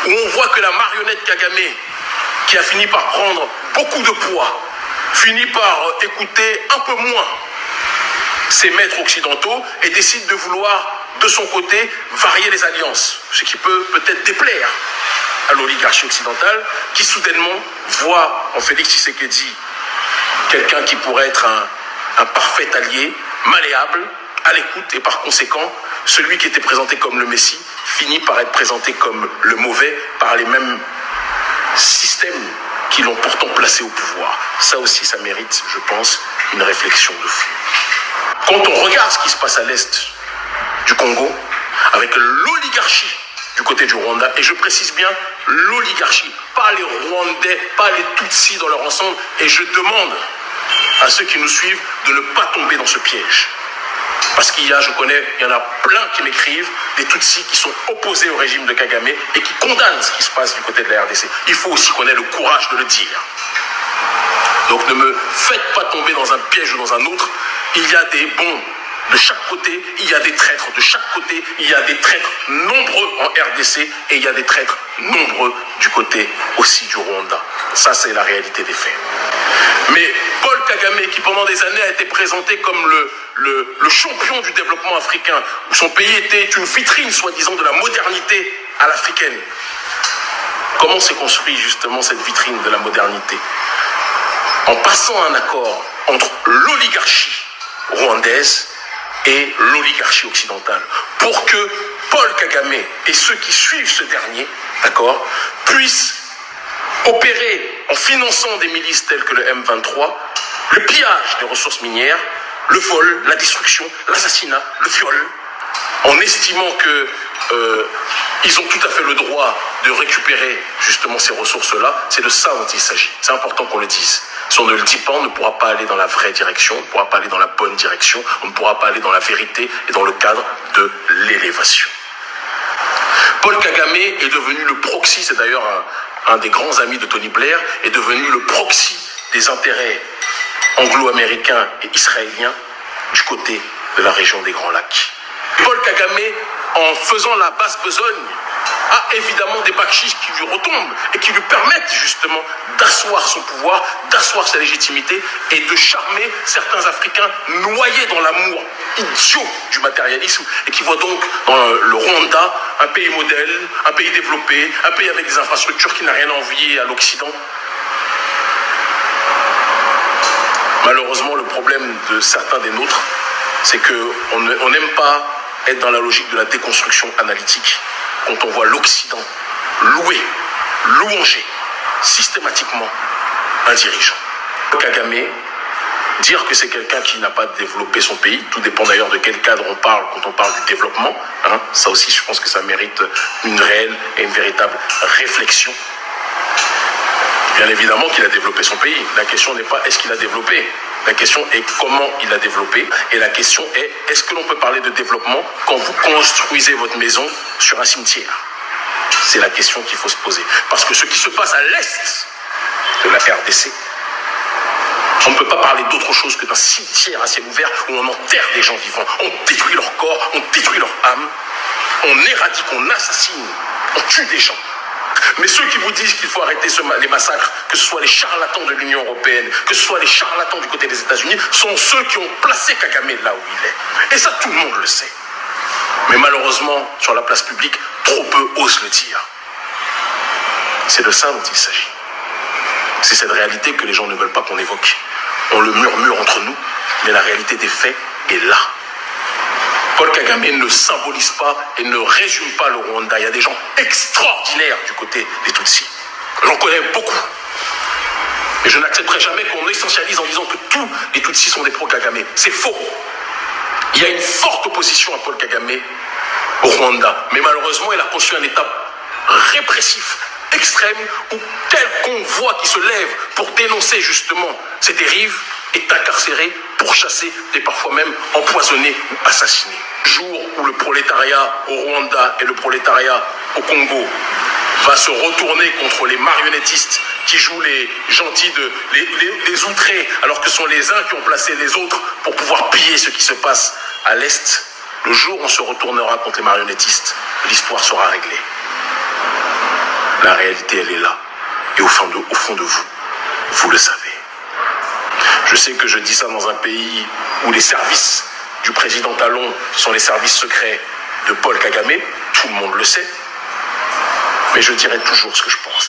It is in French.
où on voit que la marionnette Kagame, qui a fini par prendre beaucoup de poids, finit par écouter un peu moins ses maîtres occidentaux et décide de vouloir, de son côté, varier les alliances, ce qui peut peut-être déplaire à l'oligarchie occidentale, qui soudainement voit en Félix Tshisekedi quelqu'un qui pourrait être un parfait allié, malléable, à l'écoute, et par conséquent, celui qui était présenté comme le Messie finit par être présenté comme le mauvais par les mêmes systèmes qui l'ont pourtant placé au pouvoir. Ça aussi, ça mérite, je pense, une réflexion de fond. Quand on regarde ce qui se passe à l'est du Congo, avec l'oligarchie du côté du Rwanda, et je précise bien l'oligarchie, pas les Rwandais, pas les Tutsis dans leur ensemble, et je demande à ceux qui nous suivent de ne pas tomber dans ce piège. Parce qu'il y a, il y en a plein qui m'écrivent, des Tutsis qui sont opposés au régime de Kagame et qui condamnent ce qui se passe du côté de la RDC. Il faut aussi qu'on ait le courage de le dire. Donc ne me faites pas tomber dans un piège ou dans un autre. Il y a des bons de chaque côté, il y a des traîtres de chaque côté, il y a des traîtres nombreux en RDC et il y a des traîtres nombreux du côté aussi du Rwanda. Ça, c'est la réalité des faits. Mais Paul Kagame, qui pendant des années a été présenté comme le champion du développement africain, où son pays était une vitrine, soi-disant, de la modernité à l'africaine. Comment s'est construit justement cette vitrine de la modernité? En passant un accord entre l'oligarchie rwandaise et l'oligarchie occidentale, pour que Paul Kagame et ceux qui suivent ce dernier, d'accord, puissent opérer en finançant des milices telles que le M23, le pillage des ressources minières, le vol, la destruction, l'assassinat, le viol, en estimant que ils ont tout à fait le droit de récupérer justement ces ressources-là. C'est de ça dont il s'agit. C'est important qu'on le dise. Si on ne le dit pas, on ne pourra pas aller dans la vraie direction, on ne pourra pas aller dans la bonne direction, on ne pourra pas aller dans la vérité et dans le cadre de l'élévation. Paul Kagame est devenu le proxy, c'est d'ailleurs un des grands amis de Tony Blair, est devenu le proxy des intérêts anglo-américains et israéliens du côté de la région des Grands Lacs. Paul Kagame, en faisant la basse besogne, a évidemment des bakchis qui lui retombent et qui lui permettent justement d'asseoir son pouvoir, d'asseoir sa légitimité et de charmer certains Africains noyés dans l'amour idiot du matérialisme et qui voient donc dans le Rwanda un pays modèle, un pays développé, un pays avec des infrastructures qui n'a rien à envier à l'Occident. Malheureusement, le problème de certains des nôtres, c'est qu'on n'aime pas être dans la logique de la déconstruction analytique quand on voit l'Occident louanger systématiquement un dirigeant. Kagame, dire que c'est quelqu'un qui n'a pas développé son pays, tout dépend d'ailleurs de quel cadre on parle quand on parle du développement, hein, ça aussi je pense que ça mérite une réelle et une véritable réflexion. Bien évidemment qu'il a développé son pays. La question n'est pas est-ce qu'il a développé. La question est comment il a développé. Et la question est est-ce que l'on peut parler de développement quand vous construisez votre maison sur un cimetière? C'est la question qu'il faut se poser. Parce que ce qui se passe à l'est de la RDC, on ne peut pas parler d'autre chose que d'un cimetière à ciel ouvert où on enterre des gens vivants. On détruit leur corps, on détruit leur âme, on éradique, on assassine, on tue des gens. Mais ceux qui vous disent qu'il faut arrêter les massacres, que ce soit les charlatans de l'Union européenne, que ce soit les charlatans du côté des États-Unis, sont ceux qui ont placé Kagame là où il est. Et ça, tout le monde le sait. Mais malheureusement, sur la place publique, trop peu osent le dire. C'est de ça dont il s'agit. C'est cette réalité que les gens ne veulent pas qu'on évoque. On le murmure entre nous, mais la réalité des faits est là. Paul Kagame ne symbolise pas et ne résume pas le Rwanda. Il y a des gens extraordinaires du côté des Tutsis. J'en connais beaucoup. Et je n'accepterai jamais qu'on essentialise en disant que tous les Tutsis sont des pro-Kagame. C'est faux. Il y a une forte opposition à Paul Kagame au Rwanda. Mais malheureusement, il a construit un État répressif, extrême, où tel convoi qui se lève pour dénoncer justement ces dérives est incarcéré, pourchassé et parfois même empoisonné ou assassiné. Le jour où le prolétariat au Rwanda et le prolétariat au Congo va se retourner contre les marionnettistes qui jouent les gentils, les outrés, alors que ce sont les uns qui ont placé les autres pour pouvoir piller ce qui se passe à l'Est, le jour où on se retournera contre les marionnettistes, l'histoire sera réglée. La réalité, elle est là. Et au fond de vous, vous le savez. Je sais que je dis ça dans un pays où les services du président Talon sont les services secrets de Paul Kagame. Tout le monde le sait. Mais je dirai toujours ce que je pense.